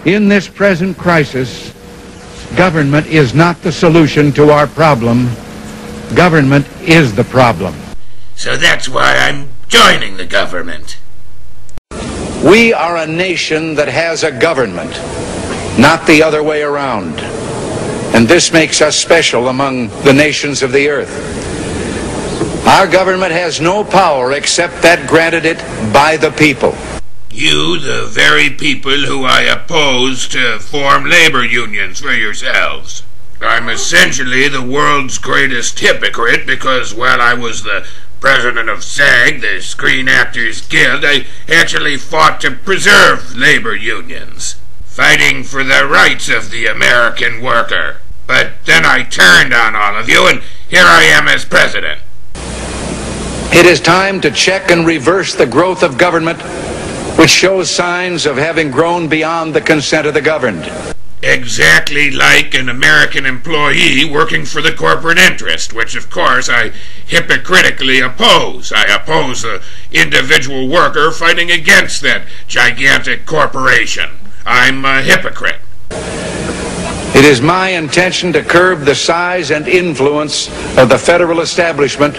In this present crisis, government is not the solution to our problem. Government is the problem. So that's why I'm joining the government. We are a nation that has a government, not the other way around. And this makes us special among the nations of the earth. Our government has no power except that granted it by the people. You, the very people who I oppose to form labor unions for yourselves. I'm essentially the world's greatest hypocrite because while I was the president of SAG, the Screen Actors Guild, I actually fought to preserve labor unions, fighting for the rights of the American worker. But then I turned on all of you, and here I am as president. It is time to check and reverse the growth of government, which shows signs of having grown beyond the consent of the governed. Exactly like an American employee working for the corporate interest, which of course I hypocritically oppose. I oppose the individual worker fighting against that gigantic corporation. I'm a hypocrite. It is my intention to curb the size and influence of the federal establishment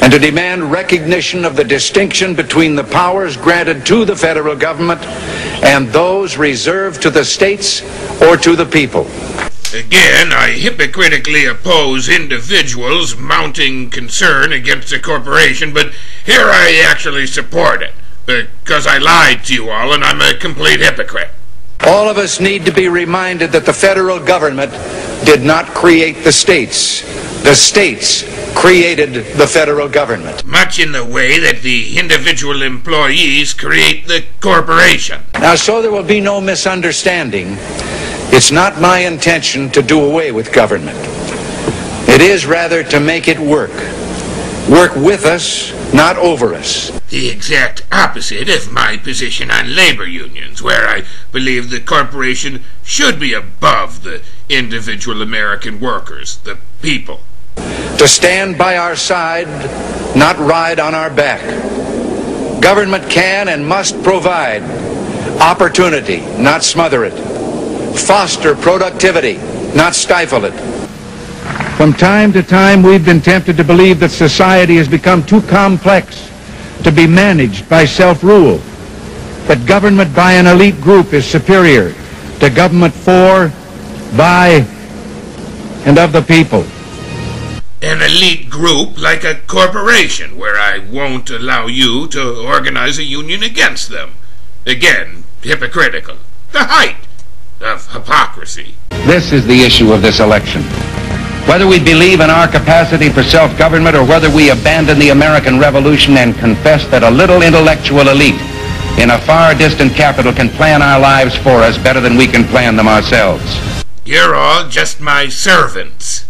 and to demand recognition of the distinction between the powers granted to the federal government and those reserved to the states or to the people. Again, I hypocritically oppose individuals mounting concern against a corporation, but here I actually support it, because I lied to you all and I'm a complete hypocrite. All of us need to be reminded that the federal government did not create the states. The states created the federal government. Much in the way that the individual employees create the corporation. Now, so there will be no misunderstanding, it's not my intention to do away with government. It is rather to make it work. Work with us, not over us. The exact opposite of my position on labor unions, where I believe the corporation should be above the individual American workers, the people. To stand by our side, not ride on our back. Government can and must provide opportunity, not smother it. Foster productivity, not stifle it. From time to time, we've been tempted to believe that society has become too complex to be managed by self-rule. That government by an elite group is superior to government for, by, and of the people. An elite group like a corporation, where I won't allow you to organize a union against them. Again, hypocritical. The height of hypocrisy. This is the issue of this election. Whether we believe in our capacity for self-government or whether we abandon the American Revolution and confess that a little intellectual elite in a far distant capital can plan our lives for us better than we can plan them ourselves. You're all just my servants.